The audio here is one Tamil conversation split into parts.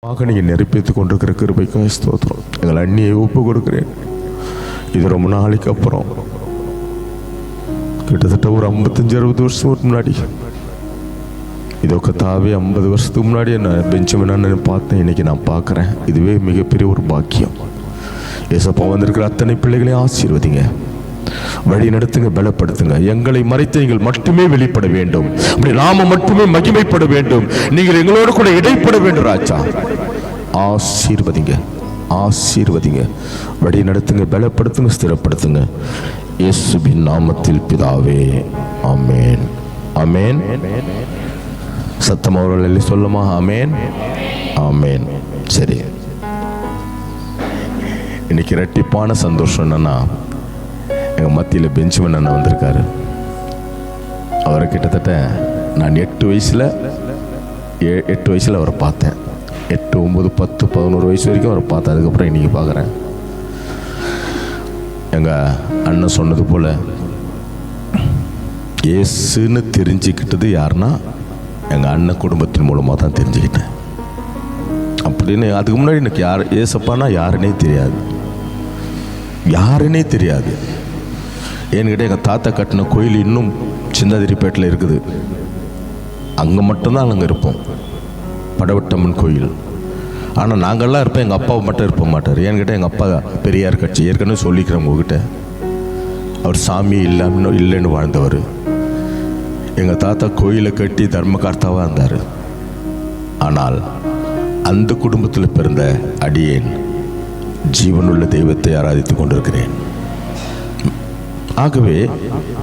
நீங்கள் நெருப்பித்துக் கொண்டிருக்கிற கிருபைக்காக ஸ்தோத்திரம். எங்கள் அண்ணியை ஒப்பு கொடுக்கிறேன். இது ரொம்ப நாளைக்கு அப்புறம், கிட்டத்தட்ட ஒரு 55-60 வருஷத்துக்கு முன்னாடி, இதோ கத்தாவே 50 வருஷத்துக்கு முன்னாடி நான் பெஞ்சமின் அண்ணனை பார்த்தேன். இன்னைக்கு நான் பார்க்குறேன். இதுவே மிகப்பெரிய ஒரு பாக்கியம். ஏசப்பா வந்திருக்கிற அத்தனை பிள்ளைகளையும் ஆசீர்வதிங்க, வழி நடத்துங்க, பலப்படுத்துங்க. எங்களை மறைத்து நீங்கள் மட்டுமே வெளிப்பட வேண்டும். அப்படி நாம மட்டுமே மகிமைப்பட வேண்டும். நீங்கள் எங்களோடு கூட இடைப்பட வேண்டும். ராஜா ஆசீர்வதிங்க, ஆசீர்வதிங்க, வழி நடத்துங்க, பலப்படுத்துங்க, ஸ்திரப்படுத்துங்க. இயேசுவின் நாமத்தில் பிதாவே, ஆமேன், ஆமேன். சத்தம் அவர்கள் சொல்லுமா? ஆமேன், ஆமேன். சரி, இன்னைக்கு இரட்டிப்பான சந்தோஷம் என்னன்னா, எங்கள் மத்தியில் பெஞ்சமின் அண்ணன் வந்திருக்காரு. அவரை கிட்டத்தட்ட நான் 8 வயசில் அவரை பார்த்தேன். 8, 9, 10, 11 வயசு வரைக்கும் அவரை பார்த்தேன். அதுக்கப்புறம் இன்றைக்கி பார்க்குறேன். எங்கள் அண்ணன் சொன்னது போல் இயேசுன்னு தெரிஞ்சுக்கிட்டது யாருன்னா எங்கள் அண்ணன் குடும்பத்தின் மூலமாக தான் தெரிஞ்சுக்கிட்டேன். அப்படின்னு அதுக்கு முன்னாடி எனக்கு ஏசப்பானா யாருன்னே தெரியாது, யாருன்னே தெரியாது. என்கிட்ட எங்கள் தாத்தா கட்டின கோயில் இன்னும் சிந்தாதிரிப்பேட்டில் இருக்குது. அங்கே மட்டும்தான் நாங்கள் இருப்போம், படவட்டம்மன் கோயில். ஆனால் நாங்கள்லாம் இருப்போம், எங்கள் அப்பாவை மட்டும் இருப்ப மாட்டார். என்கிட்ட எங்கள் அப்பா பெரியார் கட்சி, ஏற்கனவே சொல்லிக்கிறேன் உங்ககிட்ட. அவர் சாமி இல்லைன்னு வாழ்ந்தவர். எங்கள் தாத்தா கோயிலை கட்டி தர்மகார்த்தாவாக இருந்தார். ஆனால் அந்த குடும்பத்தில் பிறந்த அடியேன் ஜீவனுள்ள தெய்வத்தை ஆராதித்து கொண்டிருக்கிறேன். ஆகவே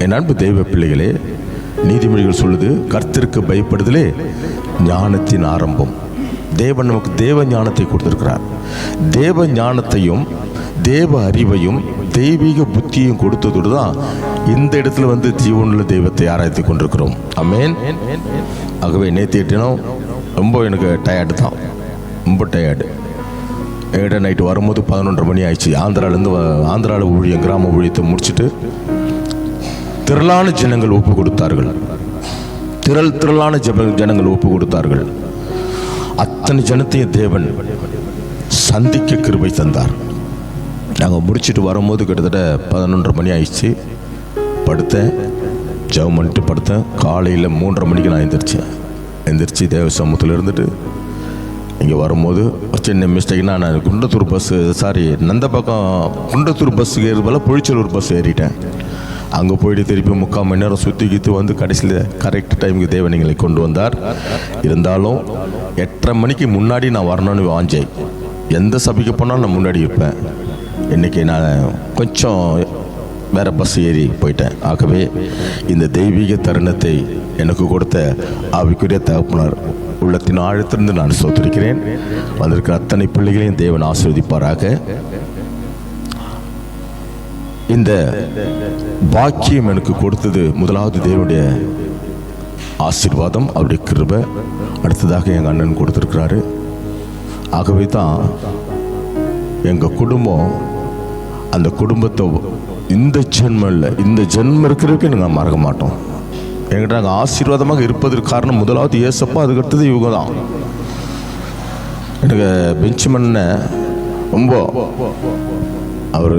என் அன்பு தெய்வ பிள்ளைகளே, நீதிமொழிகள் சொல்லுது, கர்த்தருக்கு பயப்படுதலே ஞானத்தின் ஆரம்பம். தேவன் நமக்கு தேவ ஞானத்தை கொடுத்திருக்கிறார். தேவ ஞானத்தையும் தேவ அறிவையும் தெய்வீக புத்தியையும் கொடுத்ததோடு தான் இந்த இடத்துல ஜீவனுள்ள தெய்வத்தை ஆராய்த்து கொண்டிருக்கிறோம். ஆமென். ஆகவே நேற்று தினம் ரொம்ப எனக்கு டயர்டு தான், ரொம்ப டயர்டு. என்கிட்ட நைட்டு வரும்போது 11:30 மணி ஆயிடுச்சு. ஆந்திராவில் ஊழியம், கிராம ஊழியத்தை முடிச்சுட்டு திரளான ஜனங்கள் ஒப்பு கொடுத்தார்கள். திரளான ஜனங்கள் ஒப்பு கொடுத்தார்கள். அத்தனை ஜனத்தையும் தேவன் சந்திக்க கிருபை தந்தார். நாங்கள் முடிச்சுட்டு வரும்போது கிட்டத்தட்ட 11:30 மணி ஆயிடுச்சு. படுத்தேன், ஜெபம் பண்ணிட்டு படுத்தேன். காலையில் 3:30 மணிக்கு நான் எந்திரிச்சு தேவ சமூகத்தில் இருந்துட்டு இங்கே வரும்போது சின்ன மிஸ்டேக்னா, நான் குண்டத்தூர் பஸ்ஸு, நந்தப்பக்கம் குண்டத்தூர் பஸ்ஸுக்கு ஏறுறதுல பொழிச்சலூர் பஸ் ஏறிட்டேன். அங்கே போயிட்டு திருப்பி 3/4 மணி நேரம் சுற்றி கடைசியில் கரெக்ட் டைமுக்கு தேவன் எங்களை கொண்டு வந்தார். இருந்தாலும் 8:30 மணிக்கு முன்னாடி நான் வரணும்னு வாஞ்சேன். எந்த சபைக்கு போனாலும் நான் முன்னாடி இருப்பேன். இன்றைக்கி நான் கொஞ்சம் வேறு பஸ் ஏறி போயிட்டேன். ஆகவே இந்த தெய்வீக தருணத்தை எனக்கு கொடுத்த ஆவிக்குரிய தகப்பனார் உள்ளத்தின் ஆழத்திலிருந்து நான் ஸ்தோத்திரிக்கிறேன். வந்திருக்கிற அத்தனை பிள்ளைகளையும் தேவன் ஆசீர்வதிப்பாராக. இந்த பாக்கியம் எனக்கு கொடுத்தது முதலாவது தேவனுடைய ஆசீர்வாதம், அவருடைய கிருபை. அடுத்ததாக எங்கள் அண்ணன் கொடுத்துருக்கிறாரு. ஆகவே தான் எங்கள் குடும்பம், அந்த குடும்பத்தை இந்த ஜென்மம் இருக்கிறதுக்கு நாங்கள் மறக்க மாட்டோம். என்கிட்ட நாங்கள் ஆசீர்வாதமாக இருப்பதற்கு காரணம் முதலாவது ஏசப்பா, அதுக்கடுத்தது இவங்க தான். எனக்கு பெஞ்சமின்னை ரொம்ப, அவர்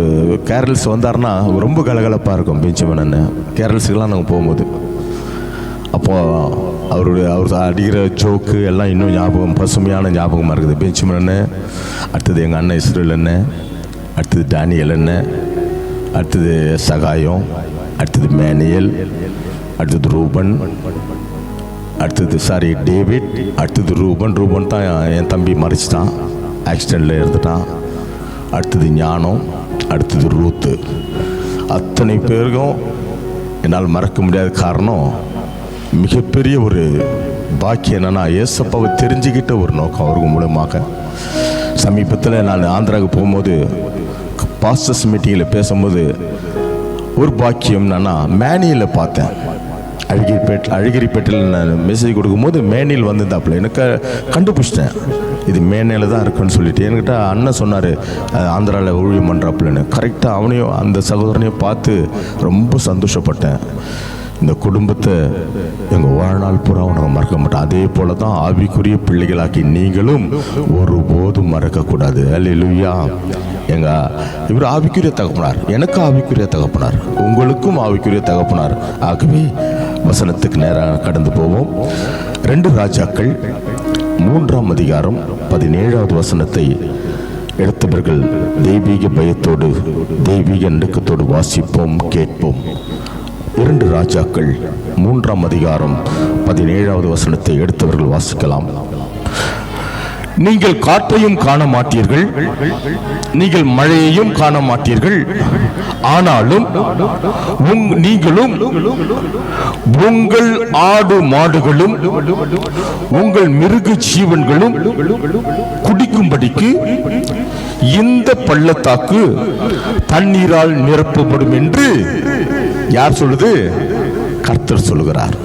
கேரல்ஸ் வந்தார்னா ரொம்ப கலகலப்பாக இருக்கும். பெஞ்சமின் அண்ணன் கேரல்ஸுக்கெல்லாம் நாங்கள் போகும்போது, அப்போது அவர் அடிக்கிற ஜோக்கு எல்லாம் இன்னும் ஞாபகம், பசுமையான ஞாபகமாக இருக்குது. பெஞ்சமின் அண்ணன், அடுத்தது எங்கள் அண்ணன் இஸ்ரேல் அண்ணன், அடுத்தது டேனியல் அண்ணன், அடுத்தது சகாயம், அடுத்தது மேனியல், அடுத்தது ரூபன், அடுத்தது டேவிட், அடுத்தது ரூபன் தான் என் தம்பி மறைச்சிட்டான், ஆக்சிடெண்ட்டில் இருந்துட்டான். அடுத்தது ஞானம், அடுத்தது ரூத்து. அத்தனை பேருக்கும் என்னால் மறக்க முடியாத காரணம், மிகப்பெரிய ஒரு பாக்கியம் என்னன்னா, ஏசப்பாவை தெரிஞ்சுக்கிட்ட ஒரு நோக்கம் அவருக்கு மூலமாக. சமீபத்தில் நான் ஆந்திராவுக்கு போகும்போது பாஸ்டர்ஸ் மீட்டிங்கில் பேசும்போது ஒரு பாக்கியம் என்னன்னா, மேனியில் பார்த்தேன். அழகிரிப்பேட்டில் நான் மெசேஜ் கொடுக்கும்போது மேனியில் வந்திருந்தாப்புல. எனக்கு கண்டுபிடிச்சிட்டேன், இது மேனியில் தான் இருக்குன்னு சொல்லிட்டு. என்கிட்ட அண்ணன் சொன்னார், ஆந்திராவில் ஊழியம் பண்ணுறாப்புலன்னு. கரெக்டாக அவனையும் அந்த சகோதரனையும் பார்த்து ரொம்ப சந்தோஷப்பட்டேன். இந்த குடும்பத்தை எங்கள் வாழ்நாள் பூரா நாங்கள் மறக்க மாட்டோம். அதே போல தான் ஆவிக்குரிய பிள்ளைகளாக்கி நீங்களும் ஒருபோதும் மறக்கக்கூடாது. அல்லேலூயா. இவர் ஆவிக்குரிய தகப்பனார், எனக்கு ஆவிக்குரிய தகப்பனார், உங்களுக்கும் ஆவிக்குரிய தகப்பனார். ஆகவே வசனத்துக்கு நேராக கடந்து போவோம். 2 ராஜாக்கள் 3ஆம் அதிகாரம் 17வது வசனத்தை எடுத்தவர்கள் தெய்வீக பயத்தோடு தெய்வீக நடுக்கத்தோடு வாசிப்போம், கேட்போம். 2 ராஜாக்கள் 3ஆம் அதிகாரம் 17வது வசனத்தை எடுத்தவர்கள் வாசிக்கலாம். நீங்கள் காற்றையும் காண மாட்டீர்கள், நீங்கள் மழையையும் காண மாட்டீர்கள், ஆனாலும் நீங்களும் உங்கள் ஆடு மாடுகளும் உங்கள் மிருக ஜீவன்களும் குடிக்கும்படிக்கு இந்த பள்ளத்தாக்கு தண்ணீரால் நிரப்பப்படும் என்று யார் சொல்லுது? கர்த்தர் சொல்லுகிறார்.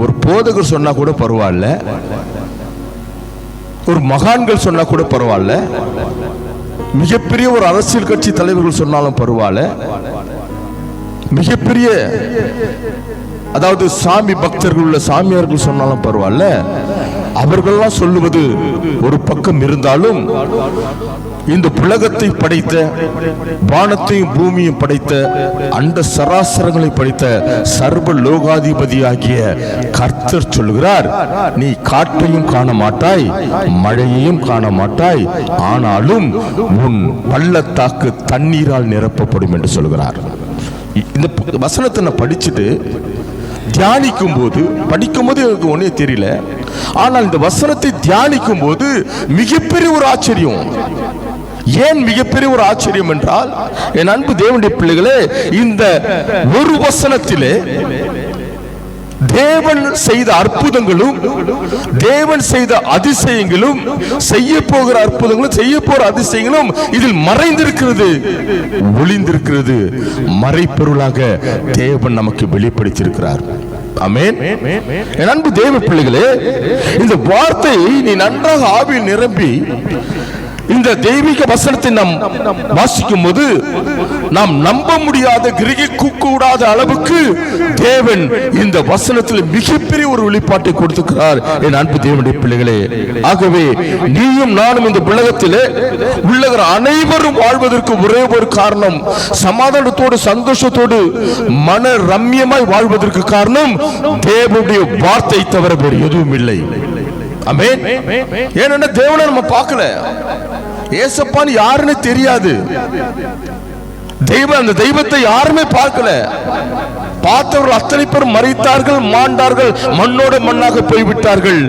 ஒரு போதகர் சொன்னா கூட பரவாயில்ல, ஒரு மகான்கள் சொன்னா கூட பரவாயில்ல, மிகப்பெரிய ஒரு அரசியல் கட்சி தலைவர்கள் சொன்னாலும் பரவாயில்ல, மிகப்பெரிய அதாவது சாமி பக்தர்கள் உள்ள சாமியார்கள் சொன்னாலும் பரவாயில்ல, அவர்கள்லாம் சொல்லுவது ஒரு பக்கம் இருந்தாலும் இந்த உலகத்தை படைத்த, வானத்தையும் பூமியும் படைத்த, அண்ட சராசரங்களை படைத்த சர்வ லோகாதிபதியாகிய கர்த்தர் சொல்லுகிறார், நீ காற்றையும் காண மாட்டாய், மழையையும் காண மாட்டாய், ஆனாலும் உன் பள்ளத்தாக்கு தண்ணீரால் நிரப்பப்படும் என்று சொல்கிறார். இந்த வசனத்தை நான் படிச்சுட்டு தியானிக்கும் போது, படிக்கும்போது எனக்கு ஒன்னே தெரியல, ஆனால் இந்த வசனத்தை தியானிக்கும் போது மிகப்பெரிய ஒரு ஆச்சரியம். ஏன் மிகப்பெரிய ஒரு ஆச்சரியம் என்றால், என் அன்பு தேவனுடைய பிள்ளைகளே, இந்த ஒரு வசனத்திலே தேவன் செய்த அற்புதங்களும், தேவன் செய்த அதிசயங்களும், செய்ய போகிற அற்புதங்களும், செய்ய போற அதிசயங்களும் இதில் மறைந்திருக்கிறது, ஒளிந்திருக்கிறது. மறைப்பொருளாக தேவன் நமக்கு வெளிப்படுத்தியிருக்கிறார். ஆமென். என் அன்பு தேவ பிள்ளைகளே, இந்த வார்த்தை நீ நன்றாக ஆவியில் நிரம்பி இந்த தெய்வீக வசனத்தை நாம் வாசிக்கும் போது நாம் நம்ப முடியாத, கிரகிக்க கூடாத அளவுக்கு தேவன் இந்த வசனத்தில் மிகப்பெரிய ஒரு வெளிப்பாட்டை கொடுத்திருக்கிறார். என் அன்பு தேவனுடைய பிள்ளைகளே, ஆகவே நீயும் நானும் இந்த உலகத்திலே உள்ளவர் அனைவரும் வாழ்வதற்கு ஒரே ஒரு காரணம், சமாதானத்தோடு சந்தோஷத்தோடு மன ரம்யமாய் வாழ்வதற்கு காரணம் தேவனுடைய வார்த்தை தவிர வேறு எதுவும் இல்லை. ஆமென். ஏன்னா தேவனை நம்ம பார்க்கல, ஏசப்பான்னு யாருன்னு தெரியாது, தெய்வம், அந்த தெய்வத்தை யாருமே பார்க்கல. பார்த்தவர்கள் அத்தனை பேரும் மறித்தார்கள், மாண்டார்கள், மண்ணோட மண்ணாக போய்விட்டார்கள்.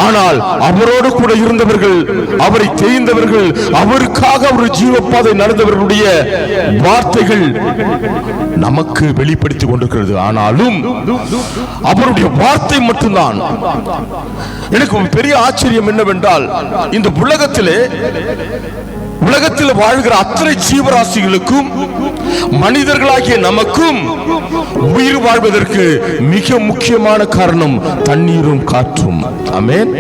ஆனால் அவரோடு கூட இருந்தவர்கள், அவரை தெரிந்தவர்கள், அவருக்காக ஒரு ஜீவப்பாதை நடந்தவர்களுடைய வார்த்தைகள் நமக்கு வெளிப்படுத்திக் கொண்டிருக்கிறது. ஆனாலும் அவருடைய வார்த்தை மட்டும்தான். எனக்கு பெரிய ஆச்சரியம் என்னவென்றால், இந்த உலகத்தில் வாழ்கிற அத்தனை ஜீவராசிகளுக்கும் மனிதர்களாகிய நமக்கும் உயிர் வாழ்வதற்கு மிக முக்கியமான காரணம் தண்ணீரும் காற்றும். ஆமென்.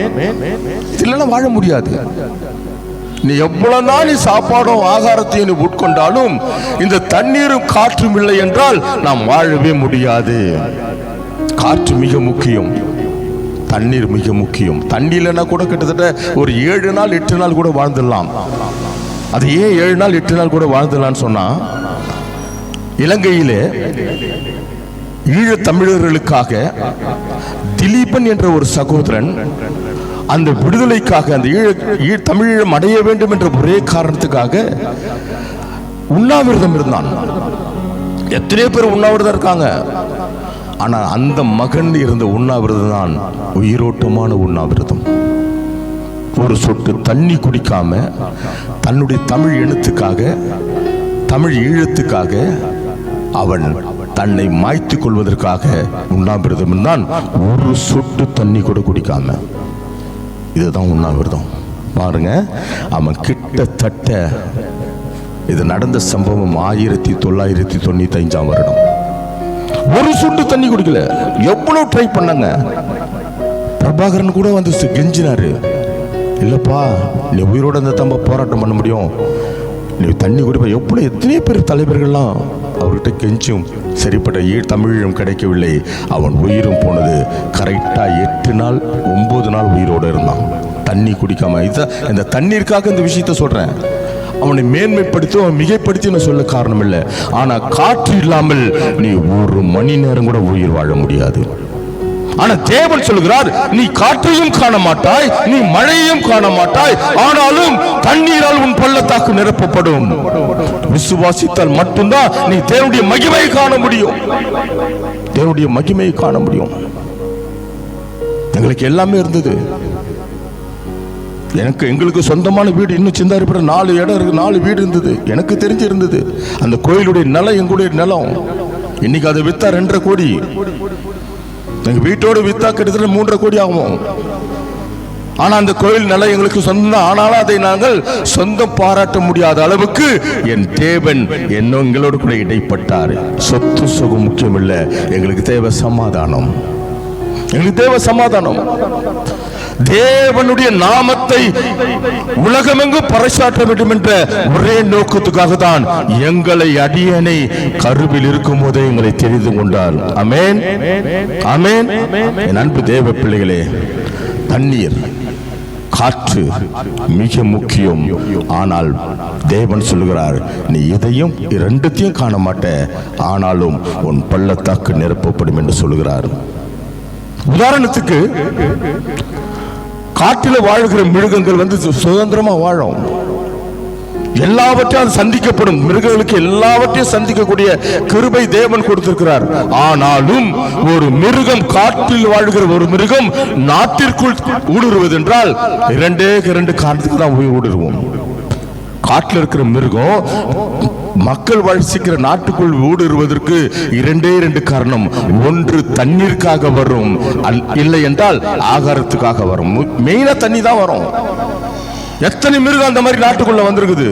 இல்லைன்னா வாழ முடியாது. நீ எவ்வளவு நாள் சாப்பாடும் ஆகாரத்தையும் நீ உட்கொண்டாலும் இந்த தண்ணீரும் காற்றும் இல்லை என்றால் நாம் வாழவே முடியாது. காற்று மிக முக்கியம், தண்ணீர் மிக முக்கியம். தண்ணி இல்லைன்னா கூட கிட்டத்தட்ட ஒரு 7 நாள் 8 நாள் கூட வாழ்ந்துடலாம். அது ஏன் 7 நாள் 8 நாள் கூட வாழ்ந்துடலான்னு சொன்னா, இலங்கையிலே ஈழத் தமிழர்களுக்காக திலீபன் என்ற ஒரு சகோதரன் அந்த விடுதலைக்காக, அந்த தமிழீழம் அடைய வேண்டும் என்ற ஒரே காரணத்துக்காக உண்ணாவிரதம் இருந்தான். எத்தனையோ பேர் உண்ணாவிரதம் இருக்காங்க, ஆனா அந்த மகன் இருந்த உண்ணாவிரதம் தான் உயிரோட்டமான உண்ணாவிரதம். ஒரு சொட்டு தண்ணி குடிக்காம தன்னுடைய தமிழ் இனத்துக்காக, தமிழ் ஈழத்துக்காக அவன் தன்னை மாய்த்துக் கொள்வதற்காக உண்ணாவிரதம் தான். ஒரு சொட்டு தண்ணி கூட குடிக்காம, இதுதான் உண்ணாவிரதம். பாருங்க, அவன் கிட்டத்தட்ட, இது நடந்த சம்பவம் 1995ஆம் வருடம். ஒரு சொட்டு தண்ணி குடிக்கல. எவ்வளவு ட்ரை பண்ணாங்க. பிரபாகரன் கூட வந்து கெஞ்சினாரு, இல்லப்பா நீ உயிரோட இந்த தம்ப போராட்டம் பண்ண முடியும், நீ தண்ணி குடிப்பா. எவ்வளவு எத்தனை பேர் தலைவர்கள்லாம் அவர்கிட்ட கெஞ்சும் சரிப்பட்ட தமிழும் கிடைக்கவில்லை. அவன் உயிரும் போனது. கரெக்டாக 8 நாள் 9 நாள் உயிரோடு இருந்தான், தண்ணி குடிக்காம. இந்த தண்ணீருக்காக இந்த விஷயத்த சொல்றேன். அவனை மேன்மைப்படுத்தி அவன் மிகைப்படுத்தி நான் சொல்ல காரணம் இல்லை. ஆனா காற்று இல்லாமல் நீ 1 மணி நேரம் கூட உயிர் வாழ முடியாது. ஆனா தேவன் சொல்கிறார், நீ காற்றையும் காண மாட்டாய், நீ மழையையும் காண மாட்டாய், ஆனாலும் தண்ணீரால் உன் பள்ளத்தாக்கு நிரப்பப்படும். விசுவாசித்தால் மட்டும்தான் நீ தேவனுடைய மகிமையை காண முடியும். தேவனுடைய மகிமையை காண முடியும். எங்களுக்கு எல்லாமே இருந்தது. எங்களுக்கு சொந்தமான வீடு இன்னும் சிந்தாரிப்பட 4 இடம் இருக்கு, 4 வீடு இருந்தது. எனக்கு தெரிஞ்சு இருந்தது. அந்த கோயிலுடைய நிலம் எங்களுடைய நிலம். இன்னைக்கு அதை வித்தா 2.5 கோடி. எங்க வீட்டோடு வித்தா கிட்டத்தட்ட 3.5 கோடி ஆகும். ஆனா அந்த கோயில் நிலம் எங்களுக்கு சொந்தம். ஆனாலும் அதை நாங்கள் சொந்தம் பாராட்ட முடியாத அளவுக்கு என் தேவன் எங்களோடு கூட இடைப்பட்டார். சொத்து சுகம் முக்கியம் இல்லை, எங்களுக்கு தேவை சமாதானம். எங்களுக்கு தேவை சமாதானம். தேவனுடைய நாமத்தை உலகமெங்கும் பறைசாற்ற வேண்டும் என்ற ஒரே நோக்கத்துக்காக தான் எங்களை அடியனை கருவில் இருக்கும் போதே எங்களை தெரிந்து கொண்டார். ஆமென், ஆமென். என் அன்பு தேவ பிள்ளைகளே, தண்ணீர், காற்று மிக முக்கியம். ஆனால் தேவன் சொல்கிறார், நீ இதையும் 2த்தையும் காண மாட்ட, ஆனாலும் உன் பள்ளத்தாக்கு நிரப்பப்படும் என்று சொல்கிறார். உதாரணத்துக்கு, காட்டில் வாழ்கிற மிருகங்கள் சுதந்திரமா வாழும். எல்லாவற்றையும் சந்திக்கப்படும். மிருகங்களுக்கு எல்லாவற்றையும் சந்திக்கக்கூடிய கிருபை தேவன் கொடுத்திருக்கிறார். ஆனாலும் ஒரு மிருகம், காட்டில் வாழ்கிற ஒரு மிருகம் நாட்டிற்குள் ஊடுருவது என்றால் 2 காரணத்துக்கு தான் ஊடுருவோம். காட்டில் இருக்கிற மிருகம் மக்கள் வசிக்கிற நாட்டுக்குள் ஊடுருவதற்கு 2 காரணம். ஒன்று தண்ணீருக்காக வரும், இல்லை என்றால் ஆகாரத்துக்காக வரும். மெயினா தண்ணி தான் வரும். எத்தனை மிருகம் அந்த மாதிரி நாட்டுக்குள்ள வந்திருக்குது.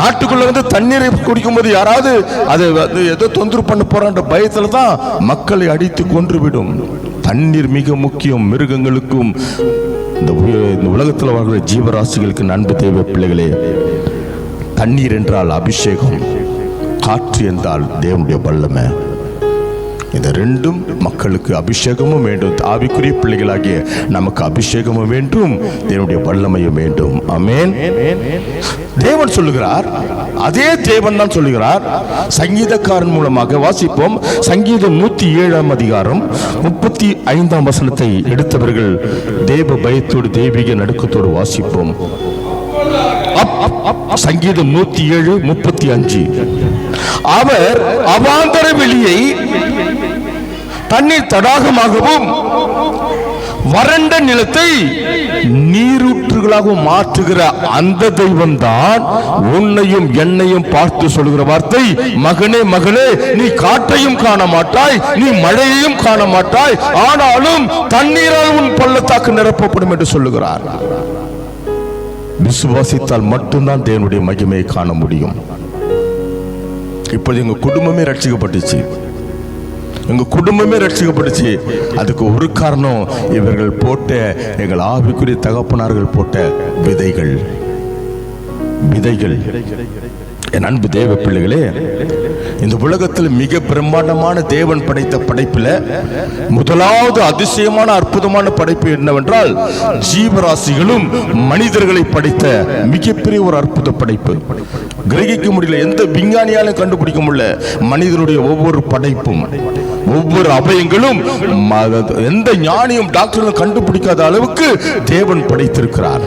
நாட்டுக்குள்ள தண்ணீரை குடிக்கும் போது யாராவது அதை ஏதோ தொந்தரவு பண்ண போறான்ற பயத்துல தான் மக்களை அடித்து கொன்றுவிடும். தண்ணீர் மிக முக்கியம் மிருகங்களுக்கும் இந்த உலகத்தில் வாழ்கிற ஜீவராசிகளுக்கு. அன்பு தேவ பிள்ளைகளே, தண்ணீர் என்றால் அபிஷேகம், காற்று என்றால் தேவனுடைய வல்லமை. இந்த 2ம் மக்களுக்கு அபிஷேகமும் வேண்டும். ஆவிக்குரிய பிள்ளைகளாகிய நமக்கு அபிஷேகமும் வேண்டும், தேவனுடைய வல்லமையும் வேண்டும். ஆமென். தேவன் சொல்லுகிறார், அதே தேவன் தான் சொல்லுகிறார். சங்கீதக்காரன் மூலமாக வாசிப்போம். சங்கீதம் 107ஆம் அதிகாரம் 35ஆம் வசனத்தை எடுத்தவர்கள் தேவ பயத்தோடு தெய்வீக நடுக்கத்தோடு வாசிப்போம். சங்கீதம் 107:35. அவர் அவாந்தர வெளியை தண்ணீர் தடாகமாகவும் வறண்ட நிலத்தை நீரூற்றுகளாகவும் மாற்றுகிற அந்த தெய்வம் தான் உன்னையும் என்னையும் பார்த்து சொல்கிற வார்த்தை, மகனே மகளே, நீ காற்றையும் காண மாட்டாய், நீ மழையையும் காண மாட்டாய், ஆனாலும் தண்ணீரால் உன் பள்ளத்தாக்கு நிரப்பப்படும் என்று சொல்லுகிறார். விசுவாசித்தால் மட்டும்தான் தேவனுடைய மகிமையை காண முடியும். இப்போது எங்க குடும்பமே ரட்சிக்கப்பட்டுச்சு. எங்க குடும்பமே ரட்சிக்கப்பட்டுச்சு. அதுக்கு ஒரு காரணம், இவர்கள் போட்ட, எங்கள் ஆவிக்குரிய தகப்பனார்கள் போட்ட விதைகள். என் அன்பு தேவ பிள்ளைகளே, இந்த உலகத்தில் மிக பிரம்மாண்டமான தேவன் படைத்த படைப்பில் முதலாவது அதிசயமான அற்புதமான படைப்பு என்னவென்றால், ஜீவராசிகளும் மனிதர்களை படைத்த மிகப்பெரிய ஒரு அற்புத படைப்பு. கிரகிக்க முடியல, எந்த விஞ்ஞானியாலும் கண்டுபிடிக்க முடியல. மனிதனுடைய ஒவ்வொரு படைப்பும், ஒவ்வொரு அவயங்களும் எந்த ஞானியும் டாக்டர்களும் கண்டுபிடிக்காத அளவுக்கு தேவன் படைத்திருக்கிறார்.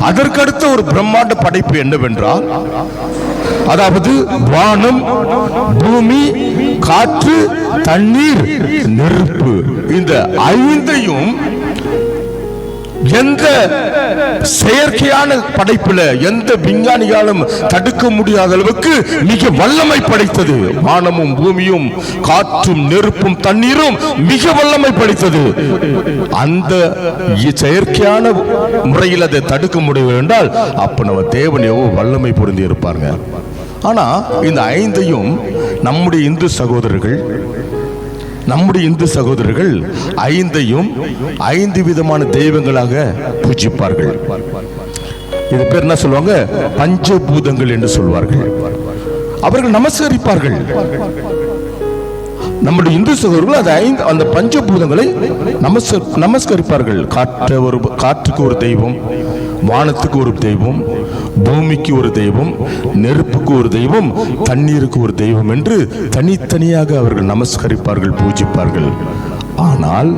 அதற்கடுத்த ஒரு பிரம்மாண்ட படைப்பு என்னவென்றால், அதாவது வானம், பூமி, காற்று, தண்ணீர், நெருப்பு. இந்த 5ஐயும் எந்த செயற்கையான படைப்புல எந்த விஞ்ஞானியாலும் தடுக்க முடியாத அளவுக்கு மிக வல்லமை படைத்தது. வானமும் பூமியும் காற்றும் நெருப்பும் தண்ணீரும் மிக வல்லமை படைத்தது. அந்த செயற்கையான முறையில் அதை தடுக்க முடியும் என்றால் அப்ப நம்ம தேவன் எவ்வளவு வல்லமை பொருந்தி இருப்பாங்க. ஆனா இந்த 5ஐயும் நம்முடைய இந்து சகோதரர்கள் 5ஐயும் 5 விதமான தெய்வங்களாக பூஜிப்பார்கள். இது பேர் என்ன சொல்லுவாங்க? பஞ்சபூதங்கள் என்று சொல்வார்கள். அவர்கள் நமஸ்கரிப்பார்கள். நம்முடைய இந்து சகோதரர்கள் அது அந்த பஞ்சபூதங்களை நமஸ்கரிப்பார்கள். காற்றுக்கு ஒரு தெய்வம், வானத்துக்கு ஒரு தெய்வம், பூமிக்கு ஒரு தெய்வம், நெருப்புக்கு ஒரு தெய்வம், தண்ணீருக்கு ஒரு தெய்வம் என்று தனித்தனியாக அவர்கள் நமஸ்கரிப்பார்கள், பூஜிப்பார்கள். ஆனால்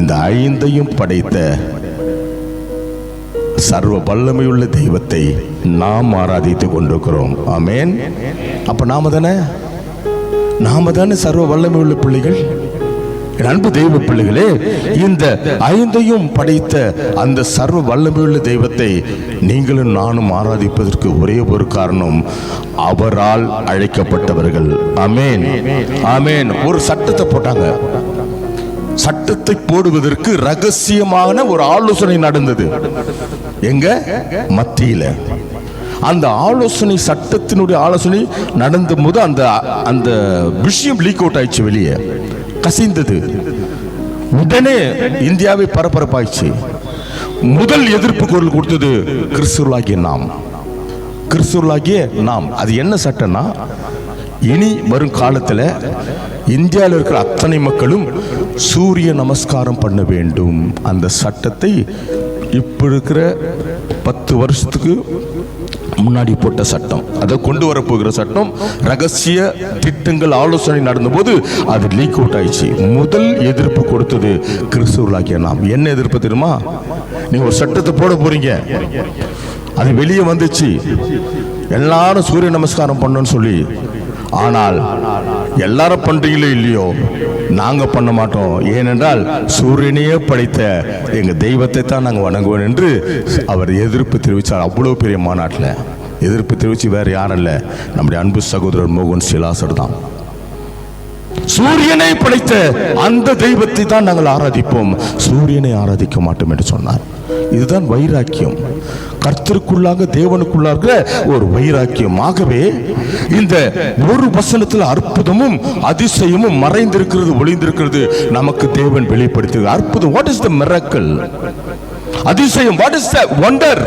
இந்த ஐந்தையும் படைத்த சர்வ வல்லமையுள்ள தெய்வத்தை நாம் ஆராதித்துக் கொண்டிருக்கிறோம். ஆமென். அப்ப நாம தானே சர்வ வல்லமை உள்ள பிள்ளைகள். என் அன்பு தெய்வ பிள்ளைகளே, இந்த ஐந்தையும் படைத்த அந்த சர்வ வல்லமையுள்ள தெய்வத்தை நீங்களும் நானும் ஆராதிப்பதற்கு ஒரே ஒரு காரணம், அவரால் அழைக்கப்பட்டவர்கள். ஆமென், ஆமென். ஒரு சட்டத்தை போட்டாங்க. சட்டத்தை போடுவதற்கு ரகசியமான ஒரு ஆலோசனை நடந்தது. எங்க? மத்தியில. அந்த ஆலோசனை, சட்டத்தினுடைய ஆலோசனை நடந்த போது அந்த விஷயம் லீக் அவுட் ஆயிடுச்சு, வெளியே கசிந்தது. உடனே இந்தியாவை பரபரப்பாயிடுச்சு. முதல் எதிர்ப்பு குரல் கொடுத்தது கிறிஸ்துவர்களாகிய நாம். அது என்ன சட்டம்னா, இனி வரும் காலத்தில் இந்தியாவில் இருக்கிற அத்தனை மக்களும் சூரிய நமஸ்காரம் பண்ண வேண்டும். அந்த சட்டத்தை இப்ப இருக்கிற 10 வருஷத்துக்கு முன்னாடி போட்ட சட்டம், அதை கொண்டு வரப்போகிற சட்டம், ரகசிய திட்டங்கள் ஆலோசனை நடந்தபோது அது லீக் அவுட் ஆயிடுச்சு. முதல் எதிர்ப்பு கொடுத்தது கிறிஸ்துவர்களாகிய நாம். என்ன எதிர்ப்பு தெரியுமா? நீங்க ஒரு சட்டத்தை போட போறீங்க, அது வெளியே வந்துச்சு, எல்லாரும் சூரிய நமஸ்காரம் பண்ணணும்னு சொல்லி. ஆனால் எல்லாரும் பண்றீங்களோ இல்லையோ, நாங்க பண்ண மாட்டோம். ஏனென்றால் சூரியனையே படைத்த எங்க தெய்வத்தை தான் நாங்க வணங்குவோம் என்று அவர் எதிர்ப்பு தெரிவித்தார். அவ்வளவு பெரிய மாநாட்டில் எதிர்ப்பு தெரிவிச்சு வேற யாரும் இல்ல, நம்முடைய அன்பு சகோதரர் மோகன் சிலாசர் தான். சூரியனை படைத்த அந்த தெய்வத்தை தான் நாங்கள் ஆராதிப்போம், சூரியனை ஆராதிக்க மாட்டோம் என்று சொன்னார். இதுதான் வைராக்கியம், கர்த்தருக்குள்ளாக தேவனுக்குள்ளாக ஒரு வைராக்கியம். ஆகவே இந்த ஒரு வசனத்தில் அற்புதமும் அதிசயமும் மறைந்திருக்கிறது, ஒளிந்திருக்கிறது. நமக்கு தேவன் வெளிப்படுத்துகிறது. அற்புதம், வாட் இஸ் த மிரக்கிள்? அதிசயம், வாட் இஸ் த வண்டர்?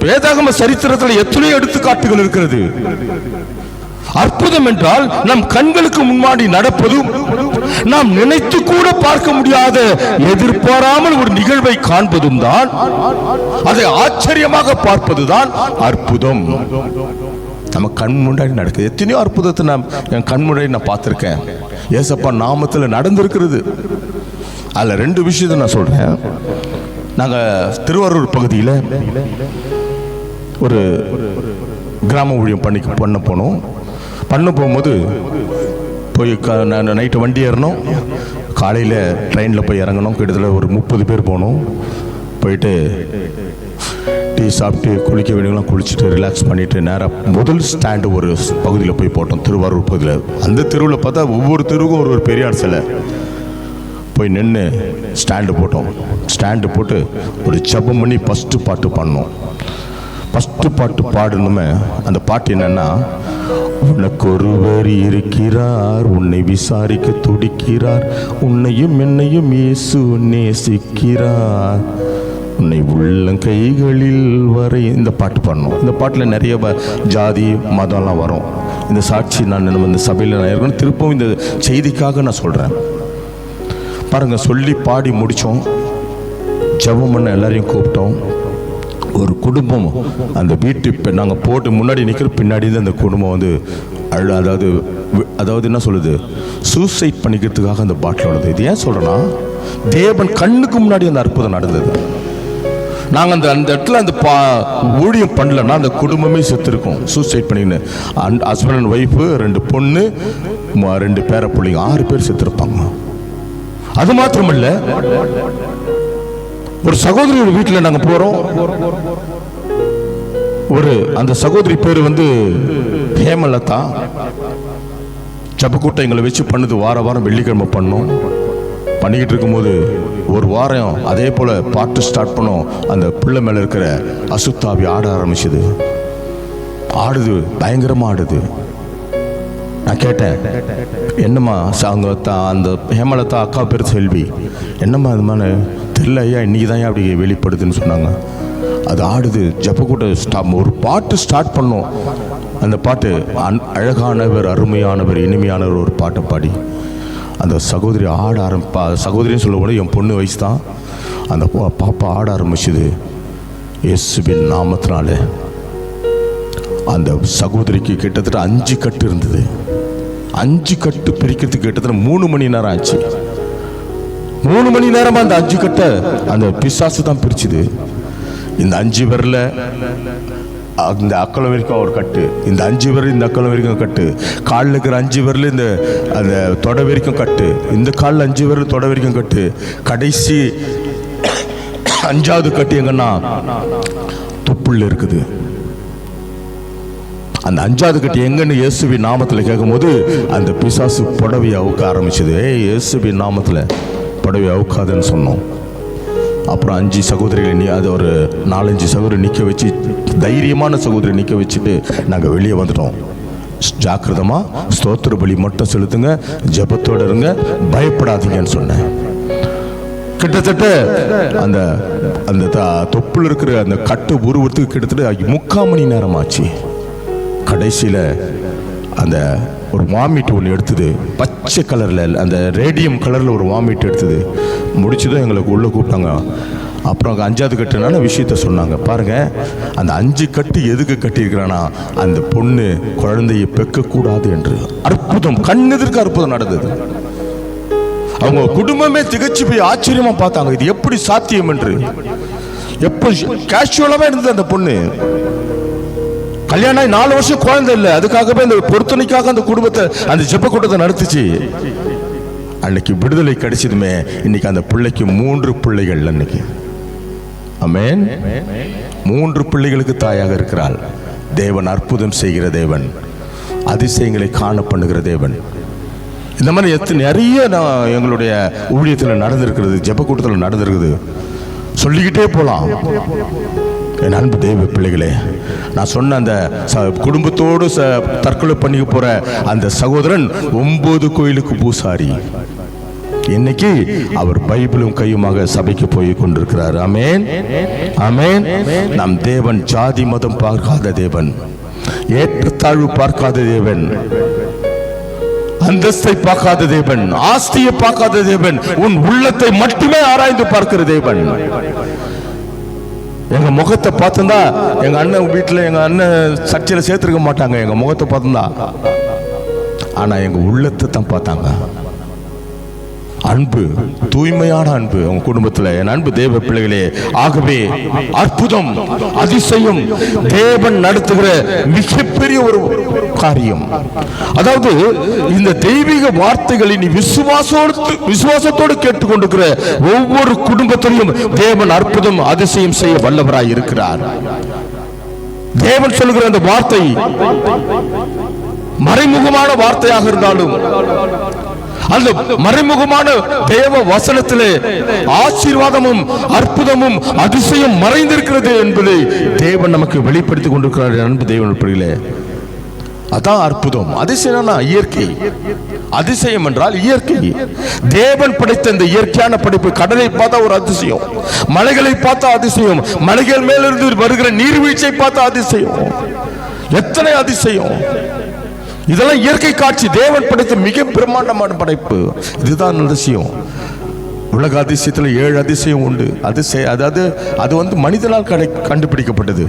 வேதாகம சரித்திரத்தில் எத்தனையோ எடுத்துக்காட்டுகள் இருக்கிறது. அற்புதம் என்றால் நம் கண்களுக்கு முன்னாடி நடப்பதும், நாம் நினைத்து கூட பார்க்க முடியாத, எதிர்பாராமல் ஒரு நிகழ்வை காண்பதும் தான், அதை ஆச்சரியமாக பார்ப்பதுதான் அற்புதம். நம்ம கண் முன்னாடி நடக்குது. எத்தனையோ அற்புதத்தை என் கண் முன்னாடி நான் பார்த்திருக்கேன். ஏசப்பா நாமத்தில் நடந்திருக்கிறது. அதில் 2 விஷயத்தை நான் சொல்றேன். நாங்கள் திருவாரூர் பகுதியில் ஒரு கிராம ஊழியம் பண்ண போனோம். போகும்போது போய் நைட்டு வண்டி ஏறணும், காலையில் ட்ரெயினில் போய் இறங்கணும். கிட்டத்தட்ட ஒரு 30 பேர் போனோம். போயிட்டு டீ சாப்பிட்டு குளிக்க வேண்டியவங்களாம் குளிச்சுட்டு ரிலாக்ஸ் பண்ணிவிட்டு நேராக முதல் ஸ்டாண்டு ஒரு பகுதியில் போய் போட்டோம், திருவாரூர் பகுதியில். அந்த தெருவில் பார்த்தா ஒவ்வொரு தெருவுக்கும் ஒரு பெரியார் சிலை. போய் நின்று ஸ்டாண்டு போட்டோம். ஸ்டாண்டு போட்டு ஒரு ஜெபம் பண்ணி ஃபஸ்ட்டு பாட்டு பாடினோம். ஃபஸ்ட்டு பாட்டு பாடணுமே, அந்த பாட்டு என்னன்னா, உனக்கு ஒருவர் இருக்கிறார், உன்னை விசாரிக்க துடிக்கிறார், உன்னையும் என்னையும் இயேசு நேசிக்கிறார், உன்னை உள்ளங்கைகளில் வரை. இந்த பாட்டு பாடணும். இந்த பாட்டில் நிறைய ஜாதி மதம்லாம் வரும். இந்த சாட்சி நான் இந்த சபையில் நான் இருக்கணும். திருப்பவும் இந்த செய்திக்காக நான் சொல்கிறேன் பாருங்க. சொல்லி பாடி முடித்தோம். ஜெபம் பண்ண எல்லாரையும் கூப்பிட்டோம். ஒரு குடும்பம் அந்த வீட்டு நாங்கள் போட்டு முன்னாடி நிற்கிற பின்னாடி அந்த குடும்பம் வந்து அதாவது என்ன சொல்லுது, சூசைட் பண்ணிக்கிறதுக்காக அந்த பாட்டில் உள்ளது. இது ஏன் சொல்கிறேன்னா, தேவன் கண்ணுக்கு முன்னாடி அந்த அற்புதம் நடந்தது. நாங்கள் அந்த இடத்துல அந்த ஊழியம் பண்ணலன்னா அந்த குடும்பமே செத்துருக்கும். சூசைட் பண்ணின்னு ஹஸ்பண்ட் அண்ட் ஒய்ஃபு, 2 பொண்ணு, 2 பேர பிள்ளைங்க, 6 பேர் செத்துருப்பாங்க. அது மாத்திரமல்ல, ஒரு சகோதரி வீட்டில் நாங்கள் போகிறோம். அந்த சகோதரி பேர் வந்து ஹேமலதா. ஜெபக்கூட்டம் எங்களை வச்சு பண்ணுது. வாரம் வெள்ளிக்கிழமை பண்ணோம். பண்ணிக்கிட்டு இருக்கும்போது ஒரு வாரம் அதே போல் பாட்டு ஸ்டார்ட் பண்ணோம். அந்த பிள்ளை மேலே இருக்கிற அசுத்தாவி ஆட ஆரம்பிச்சுது. ஆடுது, பயங்கரமாக ஆடுது. நான் கேட்டேன், என்னம்மா அந்த ஹேமலதா அக்கா பேர் செல்வி, என்னம்மா அது மாதிரி தெரியல ஐயா, இன்னைக்கு தான் அப்படி வெளிப்படுதுன்னு சொன்னாங்க. அது ஆடுது. ஜெபக்கூட்டம் ஒரு பாட்டு ஸ்டார்ட் பண்ணோம். அந்த பாட்டு அழகானவர், அருமையானவர், இனிமையானவர் ஒரு பாட்டை பாடி அந்த சகோதரி ஆட சகோதரின்னு சொல்லக்கூட என் பொண்ணு வயசு தான். அந்த பாப்பா ஆட ஆரம்பிச்சுது. இயேசுவின் நாமத்தினால அந்த சகோதரிக்கு கிட்டத்தட்ட 5 கட்டு இருந்தது. 5 கட்டு பிரிக்கிறதுக்கு கிட்டத்தட்ட 3 மணி நேரம் ஆச்சு. 3 மணி நேரமா அந்த 5 கட்டை அந்த பிசாசு தான் பிரிச்சுது. இந்த 5 விரல இந்த அக்கலம் வரைக்கும் ஒரு கட்டு, இந்த 5 விரல் இந்த அக்கலம் வரைக்கும் கட்டு, காலில் இருக்கிற 5 விரல் இந்த அந்த தொடை வரைக்கும் கட்டு, இந்த காலில் 5 விரல் தொடை வரைக்கும் கட்டு, கடைசி 5வது கட்டு எங்கன்னா தொப்புள்ள இருக்குது. அந்த 5வது கட்டு எங்கன்னு இயேசுவின் நாமத்தில் கேட்கும்போது அந்த பிசாசு புடவையை அவுக்க ஆரம்பிச்சது. இயேசுவின் நாமத்தில் புடவை அவுக்காதுன்னு சொன்னோம். அப்புறம் 5 சகோதரிகளை அது ஒரு 4-5 சகோதரி நிற்க வச்சு, தைரியமான சகோதரி நிற்க வச்சுட்டு நாங்கள் வெளியே வந்துட்டோம். ஜாக்கிரதமாக ஸ்தோத்திர பலி மட்டும் செலுத்துங்க, ஜெபத்தோடு இருங்க, பயப்படாதீங்கன்னு சொன்னேன். கிட்டத்தட்ட அந்த அந்த தொப்புள் இருக்கிற அந்த கட்டு உருவத்துக்கு கிட்டத்தட்ட 3/4 மணி நேரம் ஆச்சு. கடைசியில் அந்த ஒரு வாமிட் ஒன்று எடுத்தது, பச்சை கலரில் அந்த ரேடியம் கலரில் ஒரு வாமிட் எடுத்தது. முடிச்சதும் எங்களுக்கு உள்ளே கூப்பிட்டாங்க. அப்புறம் 5வது கட்டுனால விஷயத்த சொன்னாங்க. பாருங்கள், அந்த 5 கட்டு எதுக்கு கட்டியிருக்கிறானா, அந்த பொண்ணு குழந்தையை பெக்கக்கூடாது என்று. அற்புதம், கண்ணெதிர்க்கு அற்புதம் நடந்தது. அவங்க குடும்பமே திகச்சு போய் ஆச்சரியமா பார்த்தாங்க, இது எப்படி சாத்தியம் என்று. எப்போ கேஷுவலாக இருந்தது அந்த பொண்ணு. கல்யாணம் 4 வருஷம் குழந்தை இல்லை, அதுக்காகவே இந்த பொருத்தனைக்காக அந்த குடும்பத்தை அந்த ஜெப கூட்டத்தை நடத்துச்சு. அன்னைக்கு விடுதலை கிடைச்சதுமே இன்னைக்கு அந்த பிள்ளைக்கு 3 பிள்ளைகள். அன்னைக்கு ஆமென், 3 பிள்ளைகளுக்கு தாயாக இருக்கிறாள். தேவன் அற்புதம் செய்கிற தேவன், அதிசயங்களை காண பண்ணுகிற தேவன். இந்த மாதிரி நிறைய எங்களுடைய ஊழியத்தில் நடந்திருக்கிறது, ஜெப கூட்டத்தில் நடந்திருக்குது, சொல்லிக்கிட்டே போகலாம். என் அன்பு தெய்வ பிள்ளைகளே, நான் சொன்ன அந்த குடும்பத்தோடு தற்கொலை பண்ணிக்க போற அந்த சகோதரன் 9 கோயிலுக்கு பூசாரி. இன்னைக்கு அவர் பைபிளும் கையுமாக சபைக்கு போய் கொண்டிருக்கிறார். ஆமென், ஆமென். நம் தேவன் ஜாதி மதம் பார்க்காத தேவன், ஏற்றத்தாழ்வு பார்க்காத தேவன், அந்தஸ்தை பார்க்காத தேவன், ஆஸ்தியை பார்க்காத தேவன், உன் உள்ளத்தை மட்டுமே ஆராய்ந்து பார்க்கிற தேவன். எங்க முகத்தை பார்த்துந்தா எங்க அண்ணன் வீட்டுல எங்க அண்ணன் சர்ச்சையில சேர்த்திருக்க மாட்டாங்க, எங்க முகத்தை பார்த்துந்தா. ஆனா எங்க உள்ளத்தை தான் பார்த்தாங்க. அன்பு, தூய்மையான அன்பு உங்க குடும்பத்துல. என் அன்பு தேவ பிள்ளைகளே, ஆகவே அற்புதம், அதிசயம் தேவன் நடத்துகிற மிகப்பெரிய ஒரு காரியம். அதாவது இந்த தெய்வீக வார்த்தைகளை நீ விசுவாசத்தோடு கேட்டுக்கொண்டிருக்கிற ஒவ்வொரு குடும்பத்திலையும் தேவன் அற்புதம், அதிசயம் செய்ய வல்லவராய் இருக்கிறார். தேவன் சொல்லுகிற அந்த வார்த்தை மறைமுகமான வார்த்தையாக இருந்தாலும் அந்த மறைமுகமான தேவ வசனத்திலே ஆசீர்வாதமும் அற்புதமும் அதிசயம் மறைந்திருக்கிறது என்பதை தேவன் நமக்கு வெளிப்படுத்திக் கொண்டிருக்கிறார். அன்பு தேவன் பிள்ளைகளே, அதான் அற்புதம். அதிசயம் இயற்கை, அதிசயம் என்றால் இயற்கை. தேவன் படைத்த இந்த இயற்கையான படைப்பு. கடலை பார்த்தா ஒரு அதிசயம், மலைகளை பார்த்தா அதிசயம், மலைகள் மேலிருந்து வருகிற நீர்வீழ்ச்சியை பார்த்தா அதிசயம். எத்தனை அதிசயம்! இதெல்லாம் இயற்கை காட்சி, தேவன் படைத்த மிக பிரம்மாண்டமான படைப்பு. இதுதான் அதிசயம். உலக அதிசயத்தில் 7 அதிசயம் உண்டு. அது மனிதனால் கண்டுபிடிக்கப்பட்டது.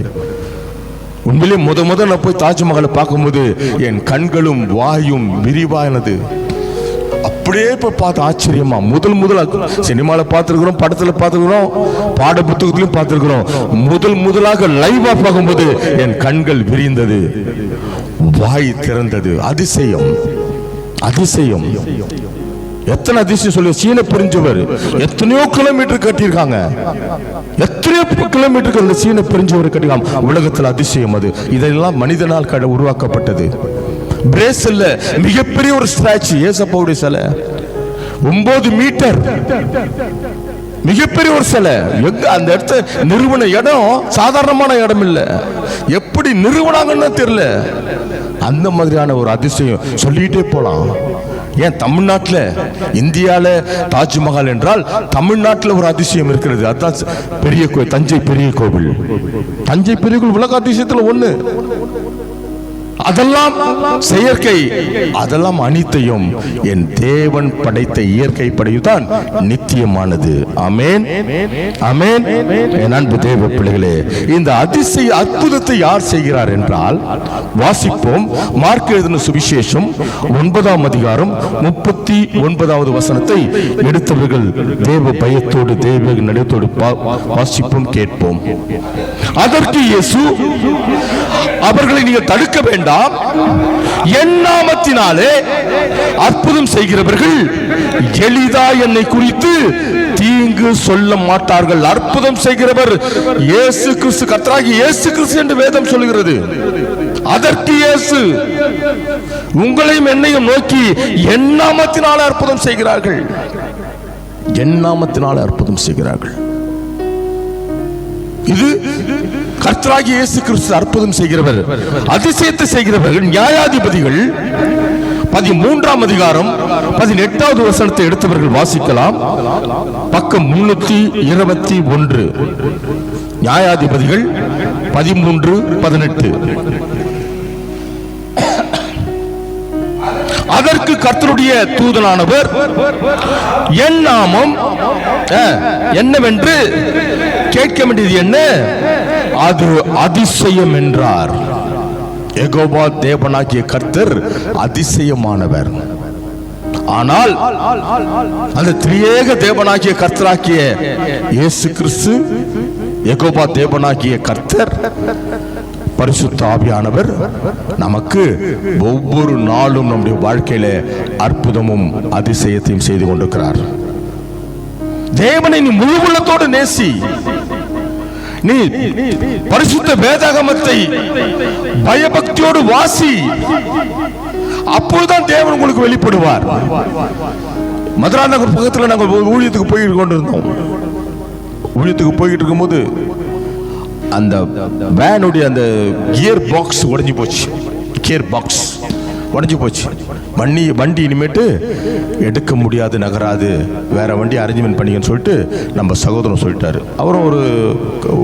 உண்மையிலே முதல் நான் போய் தாஜ்மஹாலை பார்க்கும்போது என் கண்களும் வாயும் விரிவானது. அப்படியே போய் பார்த்து ஆச்சரியமா முதல் சினிமால பார்த்துருக்கிறோம், படத்துல பார்த்துருக்கிறோம், பாட புத்தகத்திலும் பார்த்துருக்கிறோம். முதலாக லைவா பார்க்கும்போது என் கண்கள் விரிந்தது, வாய் திறந்தது. அதிசயம், அதிசயம். எத்தனை அதிசயம் சொல்லி. சீன பெருஞ்சுவர் எத்தனையோ கிலோமீட்டர் கட்டியிருக்காங்க, எத்தனையோ கிலோமீட்டருக்கு அந்த சீன பெருஞ்சுவர் கட்டிருக்காங்க. உலகத்தில் அதிசயம் அது. இதெல்லாம் மனிதனால் உருவாக்கப்பட்டது. பிரேசில்ல மிகப்பெரிய ஒரு ஸ்டாச்சு, ஏசப்பாவுடைய சிலை 9 மீட்டர், மிகப்பெரிய ஒரு சிலை. அந்த இடத்த நிறுவன இடம் சாதாரணமான இடம் இல்ல. எப்படி நிறுவனாங்கன்னு தெரியல. அந்த மாதிரியான ஒரு அதிசயம் சொல்லிட்டே போலாம். ஏன் தமிழ்நாட்டில், இந்தியாவில் தாஜ்மஹால் என்றால் தமிழ்நாட்டில் ஒரு அதிசயம் இருக்கிறது. அதுதான் பெரிய கோவில், தஞ்சை பெரிய கோவில். தஞ்சை பெரிய கோவில் உலக அதிசயத்தில் ஒண்ணு. அதெல்லாம் செயற்கை, அதெல்லாம் அனைத்தையும் என் தேவன் படைத்த இயற்கை படையுதான் நித்தியமானது. ஆமென், ஆமென். என் அன்பு தேவ பிள்ளைகளே, இந்த அதிசய அற்புதத்தை யார் செய்கிறார் என்றால், வாசிப்போம். மார்க் எழுதின சுவிசேஷம் 9ஆம் அதிகாரம் 39வது வசனத்தை எடுத்தவர்கள் தேவ பயத்தோடு தேவ நடத்தோடு வாசிப்போம், கேட்போம். அதற்கு இயேசு, அவர்களை நீங்கள் தடுக்க வேண்டாம், என் நாமத்தினாலே அற்புதம் செய்கிறவர்கள் எளிதா என்னை குறித்து தீங்கு சொல்ல மாட்டார்கள். அற்புதம் செய்கிறவர் இயேசு கிறிஸ்து, கர்த்தராகிய இயேசு கிறிஸ்து என்று வேதம் சொல்கிறது. அதற்கு இயேசு உங்களையும் என்னையும் நோக்கி என் நாமத்தினாலே அற்புதம் செய்கிறார்கள், என் நாமத்தினாலே அற்புதம் செய்கிறார்கள். இது கர்த்தராகிய இயேசு கிறிஸ்து அற்புதம் செய்கிறவர், அதிசயத்தை செய்கிறவர்கள். நியாயாதிபதிகள் 13ஆம் அதிகாரம் 18வது வசனத்தை எடுத்தவர்கள் வாசிக்கலாம். பக்கம் 321. நியாயாதிபதிகள் 13:18. அதற்கு கர்த்தருடைய தூதனானவர், என் நாமம் என்னவென்று கேட்க வேண்டியது என்ன, அது அதிசயம் என்றார். யெகோவா தேவனாகிய கர்த்தர் அதிசயமானவர். ஆனால் அந்த திரியேக தேவனாகிய கர்த்தராகிய இயேசு கிறிஸ்து, யெகோவா தேவனாகிய கர்த்தர், பரிசுத்த ஆவியானவர் நமக்கு ஒவ்வொரு நாளும் நம்முடைய வாழ்க்கையில அற்புதமும் அதிசயத்தையும் செய்து கொண்டிருக்கிறார். தேவனை நீ முழு உள்ளத்தோடு நேசி, நீ பரிசுத்த வேதாகமத்தை பயபக்தியோடு வாசி, அப்போதுதான் தேவன் உங்களுக்கு வெளிப்படுவார். மதுரா நகர் பக்கத்தில் நாங்கள் ஊழியத்துக்கு போயிட்டு கொண்டிருந்தோம். ஊழியத்துக்கு போயிட்டு இருக்கும்போது அந்த வேனுடைய அந்த கியர் பாக்ஸ் உடைஞ்சு போச்சு. கியர் பாக்ஸ் உடைஞ்சு போச்சு. வண்டி இனிமேட்டு எடுக்க முடியாது, நகராது, வேற வண்டி அரேஞ்ச்மெண்ட் பண்ணிக்கன்னு சொல்லிட்டு நம்ம சகோதரன் சொல்லிட்டாரு. அவரும் ஒரு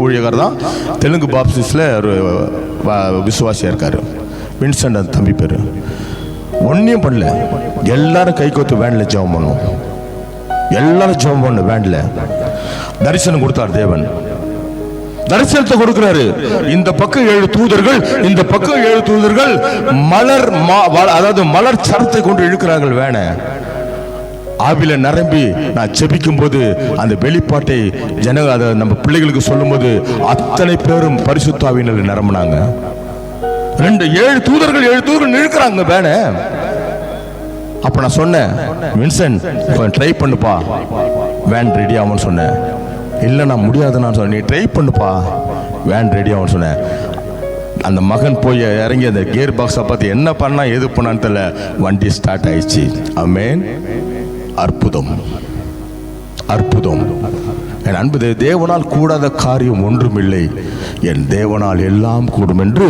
ஊழியக்காரர் தான், தெலுங்கு பாப்டிஸ்டில் ஒரு விசுவாசியாக இருக்காரு. வின்சென்ட் அந்த தம்பி பேர். ஒன்றையும் பண்ணல, எல்லாரும் கை கோத்து வேனில் ஜெபம் பண்ணோம். எல்லாரும் ஜெபம் பண்ண வேனில் தரிசனம் கொடுத்தார் தேவன். தரிசனத்தை கொடுக்கிறாரு. இந்த பக்கம் 7 தூதர்கள், இந்த பக்கம் 7 தூதர்கள் மலர், அதாவது மலர் சரத்தை கொண்டு இழுக்கிறார்கள் வேண. ஆவில நிரம்பி நான் ஜெபிக்கும் போது அந்த வெளிப்பாட்டை அதை நம்ம பிள்ளைகளுக்கு சொல்லும் போது அத்தனை பேரும் பரிசுத்த ஆவியினர் நிரம்பினாங்க. 7 தூதர்கள் இழுக்கிறாங்க வேண. அப்ப நான் சொன்னேன், வின்சென்ட் கொஞ்சம் ட்ரை பண்ணுப்பா, வேன் ரெடி ஆகும்னு சொன்னேன். இல்லை நான் முடியாது நான் சொன்னேன். நீ ட்ரை பண்ணுப்பா, வேன் ரெடி ஆகும்னு சொன்னேன். அந்த மகன் போய் இறங்கி அந்த கியர் பாக்ஸை பார்த்து என்ன பண்ணா எது பண்ணான்னு தெரியல, வண்டி ஸ்டார்ட் ஆயிடுச்சு. ஆமென். அற்புதம், அற்புதம். என் அன்பு தேவனால் கூடாத காரியம் ஒன்றுமில்லை, என் தேவனால் எல்லாம் கூடும் என்று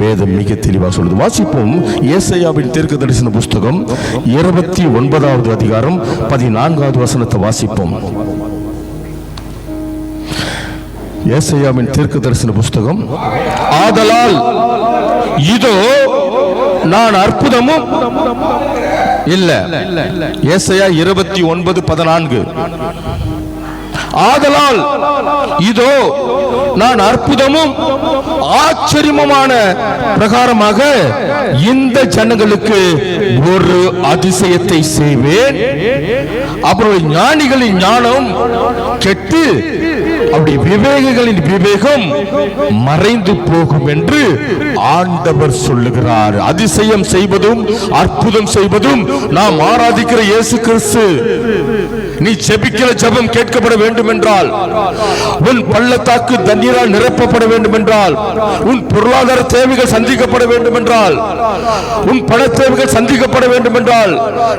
வேதம் மிக தெளிவாக சொல்லுது. வாசிப்போம். ஏசாயாவின் தீர்க்கதரிசன புஸ்தகம் 29வது அதிகாரம் 14வது வசனத்தை வாசிப்போம். ஏசாயாவின் தீர்க்கதரிசன புஸ்தகம். ஆதலால் இதோ நான் அற்புதமும் இல்ல. ஏசாயா 29:14. ஆதலால் இதோ நான் அற்புதமும் ஆச்சரியமான பிரகாரமாக இந்த ஜனங்களுக்கு ஒரு அதிசயத்தை செய்வேன். அப்புறம் ஞானிகளின் ஞானம் கெட்டு அப்படி விவேகிகளின் விவேகம் மறைந்து போகும் என்று ஆண்டவர் சொல்லுகிறார். அதிசயம் செய்வதும் அற்புதம் செய்வதும் நாம் ஆராதிக்கிற இயேசு கிறிஸ்து. நீ ஜெபிக்கிற ஜெபம் கேட்கப்பட வேண்டும் என்றால், உன் பள்ளத்தாக்கு தண்ணீரால் நிரப்பப்பட வேண்டும் என்றால், உன் பொருளாதார தேவைகள் சந்திக்கப்பட வேண்டும் என்றால், உன் பண தேவைகள் சந்திக்கப்பட வேண்டும் என்றால்,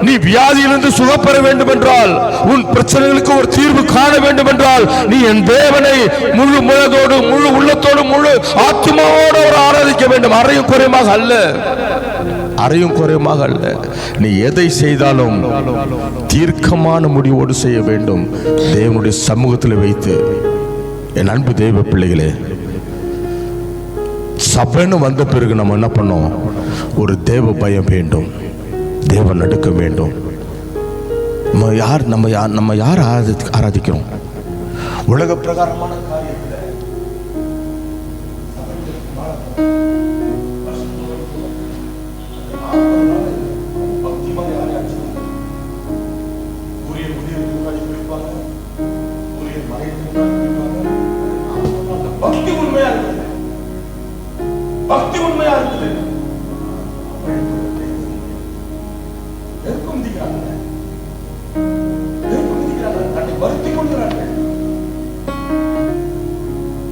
நீ வியாதியிலிருந்து சுகப்பெற வேண்டும் என்றால், உன் பிரச்சனைகளுக்கு ஒரு தீர்வு காண வேண்டும் என்றால், நீ என் தேவனை முழு மனதோடு முழு உள்ளத்தோடு முழு ஆத்மாவோடு ஆராதிக்க வேண்டும். அறையும் குறையுமாக அல்ல. அறையும் குறையுமாக அல்ல. நீ எதை செய்தாலும் தீர்க்கமான முடிவோடு செய்ய வேண்டும், தேவனுடைய சமூகத்தில் வைத்து. என் அன்பு தேவ பிள்ளைகளே, சபைன்னு வந்த பிறகு நம்ம என்ன பண்ணோம்? ஒரு தேவ பயம் வேண்டும், தேவ நடுக்கம் வேண்டும். நம்ம யார் ஆராதிக்கிறோம்? உலக பிரகாரமான பக்தி உண்மையா இருக்குது. தன்னை வருத்திக் கொள்கிறார்கள்.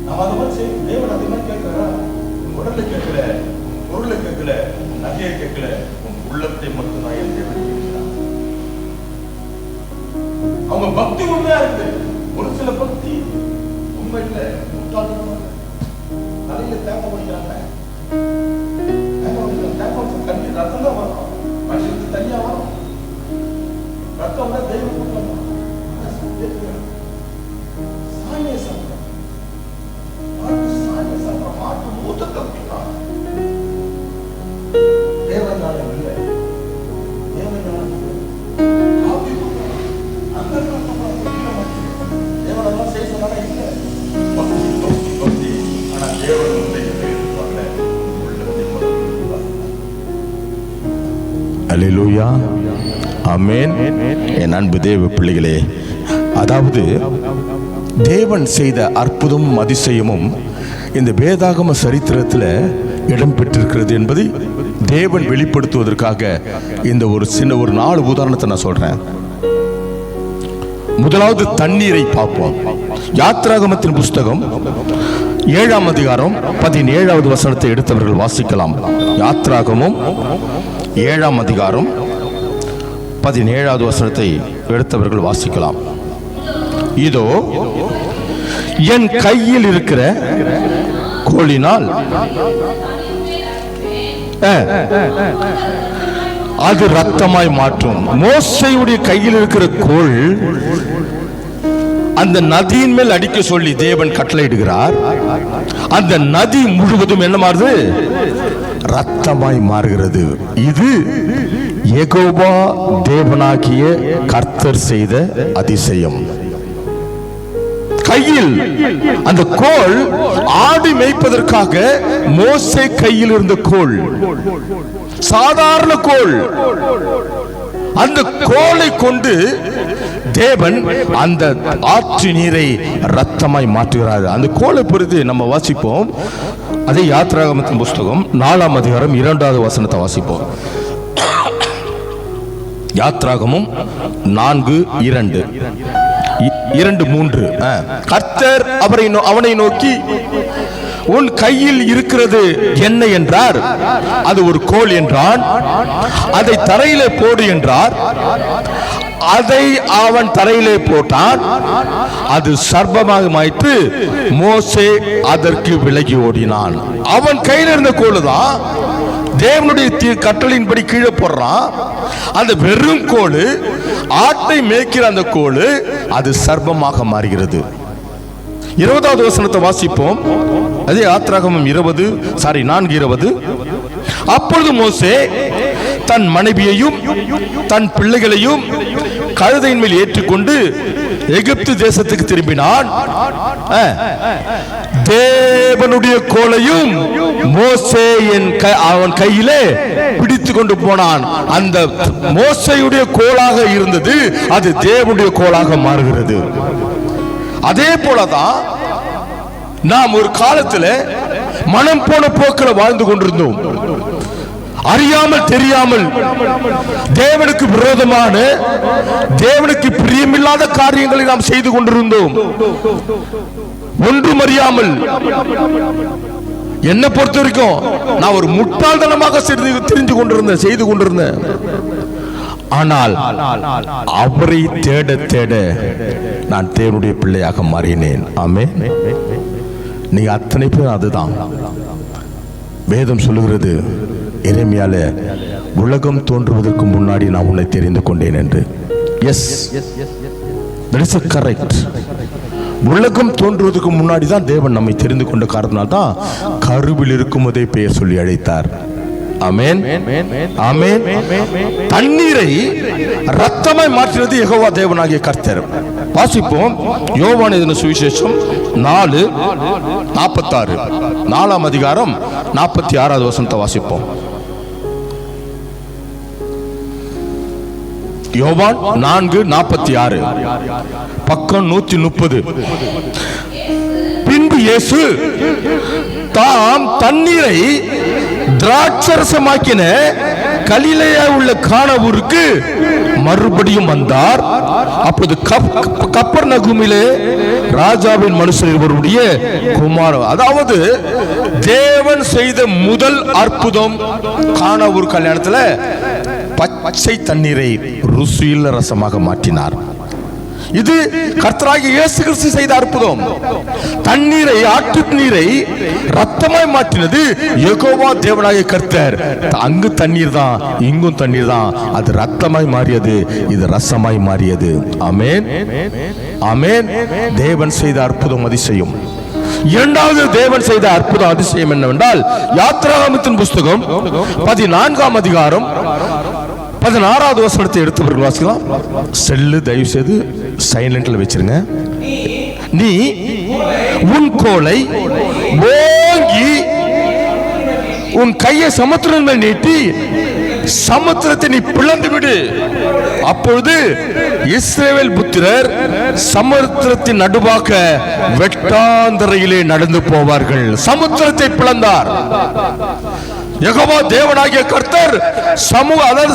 நாம் அது மாதிரி செய்யும். தேவன் அது மாதிரி கேட்கிறாரா? உன் உடலை கேட்கல, உன் பொருளை கேட்கல, உன் நகையை கேட்கல, உன் உள்ளத்தை மட்டும்தான் என் தேவன் கேட்கிறார். அவங்க பக்தி உண்மையா இருக்குது. ஒரு சில பக்தி உண்மை இல்லை, முட்டாள்தனமா தலையில தேவை முடிக்கிறாங்க. கண்ணி ரத்தம் தான் வரும், மனுஷனுக்கு தனியா வரும். ரத்தம் தான் தெய்வம் கொடுக்கணும். சாமியை சாப்பிடும், சாமியை சாப்பிடும், மாட்டு மூத்தத்தை குடிக்கலாம். தேவஞானம் இல்லை, தேவஞானம் காப்பி கொடுக்கலாம். அந்த தேவனெல்லாம் செய்ய சொன்னாங்க இல்லை. பக்தி பக்தி பக்தி. ஆனா தேவன் அல்லேலூயா, ஆமென். என் அன்பு தேவ பிள்ளைகளே, அதாவது தேவன் செய்த அற்புதமும் அதிசயமும் இந்த வேதாகம சரித்திரத்தில் இடம் பெற்றிருக்கிறது என்பதை தேவன் வெளிப்படுத்துவதற்காக இந்த ஒரு 4 உதாரணத்தை நான் சொல்றேன். முதலாவது தண்ணீரை பார்ப்போம். யாத்ராகமத்தின் புஸ்தகம் 7ஆம் அதிகாரம் 17வது வசனத்தை எடுத்தவர்கள் வாசிக்கலாம். யாத்ராகமும் 7ஆம் அதிகாரம் 17வது வசனத்தை எடுத்தவர்கள் வாசிக்கலாம். இதோ என் கையில் இருக்கிற கோலினால் அது ரத்தமாய் மாற்றும். மோசேயுடைய கையில் இருக்கிற கோல் அந்த நதியின் மேல் அடிக்க சொல்லி தேவன் கட்டளையிடுகிறார். அந்த நதி முழுவதும் என்ன மாறுது? ரத்தமாய் மாறுகிறது. இது யெகோவா தேவனாகிய கர்த்தர் செய்த அதிசயம். கையில் அந்த கோல் ஆடு மேய்ப்பதற்காக மோசே கையில் இருந்த கோல், சாதாரண கோல். அந்த கோலை கொண்டு தேவன் அந்த ஆற்று நீரை ரத்தமாய் மாற்றுகிறார். அந்த கோலை பொறுத்து நம்ம வாசிப்போம். அதே யாத்ராகமத்தின் புஸ்தகம் 4ஆம் அதிகாரம் 2வது வசனத்தை வாசிப்போம். யாத்ராகமும் 4:2-3. கர்த்தர் அவனை நோக்கி, உன் கையில் இருக்கிறது என்ன என்றார். அது ஒரு கோல் என்றான். அதை தரையிலே போடு என்றார். அதை அவன் தரையிலே போட்டான். அது சர்ப்பமாக மாய்த்து மோசே அதற்கு விலகி ஓடினான். அவன் கையில் இருந்த கோலுதான் தேவனுடைய கட்டளையின்படி கீழே போடுறான். அந்த வெறும் கோலு, ஆட்டை மேய்க்கிற அந்த கோலு, அது சர்ப்பமாக மாறுகிறது. 20வது வசனத்தை வாசிப்போம். அதே யாத்ராகமம் 4:20. அப்பொழுது மோசே தன் மனைவியையும் தன் பிள்ளைகளையும் கழுதையின் மேல் ஏற்றிக்கொண்டு எகிப்து தேசத்துக்கு திரும்பினான். தேவனுடைய கோலையும் மோசே அவன் கையிலே பிடித்து கொண்டு போனான். அந்த மோசேயுடைய கோலாக இருந்தது, அது தேவனுடைய கோலாக மாறுகிறது. அதே போலதான் நாம் ஒரு காலத்தில் மனம் போன போக்கில் வாழ்ந்து கொண்டிருந்தோம். அறியாமல் தெரியாமல் தேவனுக்கு விரோதமான, தேவனுக்கு பிரியமில்லாத காரியங்களை நாம் செய்து கொண்டிருந்தோம். ஒன்றும் அறியாமல். என்னை பொறுத்த வரைக்கும் நான் ஒரு முட்டாள்தனமாக தெரிந்து கொண்டிருந்தேன், செய்து கொண்டிருந்தேன். ஆனால் அவரை தேட தேட நான் தேவனுடைய பிள்ளையாக மாறினேன். ஆமென். நீங்க அத்தனை பேர் அதுதான். வேதம் சொல்லுகிறது எரேமியால உலகம் தோன்றுவதற்கு முன்னாடி நான் உன்னை தெரிந்து கொண்டேன் என்று. Yes, that is correct. உலகம் தோன்றுவதற்கு முன்னாடி தான் தேவன் நம்மை தெரிந்து கொண்ட காரணத்தினால் தான் கருவில் இருக்கும் போதே பெயர் சொல்லி அழைத்தார். ஆமென், ஆமென். தண்ணீரை ரத்தமாய் மாற்றினது யெகோவா தேவனாகிய கர்த்தர். வாசிப்போம் யோவான் எழுதின சுவிசேஷம் 4:46, 4ஆம் அதிகாரம் 46வது வசனத்தை வாசிப்போம். யோவான் 4:46, பக்கம் 130. பின்பு இயேசு தாம் தண்ணீரை திராட்சரசமாக்கின கலிலேயா உள்ள கானாவூருக்கு மறுபடியும் வந்தார். அப்போது கப்பர்நகூமிலே ராஜாவின் மனுஷர் ஒருவருடைய குமாரன், அதாவது தேவன் செய்த முதல் அற்புதம் கானாவூர் கல்யாணத்துல பச்சை தண்ணீரை ருசியுள்ள ரசமாக மாற்றினார். இது கர்த்தராகிய இயேசு கிறிஸ்து செய்த அற்புதம். தண்ணீரை, ஆற்று நீரை ரத்தமாய் மாற்றினது யெகோவா தேவனாகிய கர்த்தர். அங்கு தண்ணீர் தான், இங்கும் தண்ணீர் தான். அது ரத்தமாய் மாறியது, இது ரசமாய் மாறியது. ஆமென், ஆமென். தேவன் செய்த அற்புதம், அதிசயம். இரண்டாவது தேவன் செய்த அற்புதம், அதிசயம் என்னவென்றால் யாத்திராகமத்தின் புஸ்தகம் 14ஆம் அதிகாரம் 16வது வசனத்தை எடுத்து பிறகு வாசிக்கலாம். செல்லு தயவு செய்து சைலண்ட்ல வச்சிருங்க. நீ உன் கோலை ஓங்கி உன் கையை சமுத்திரம் மேல் நீட்டி சமுத்திரத்தை நீ பிளந்து விடு. அப்பொழுது இஸ்ரவேல் புத்திரர் சமுத்திரத்தின் நடுவாக வெட்டாந்தரையிலே நடந்து போவார்கள். சமுத்திரத்தை பிளந்தார் யெகோவா தேவனாகிய கர்த்தர். அதாவது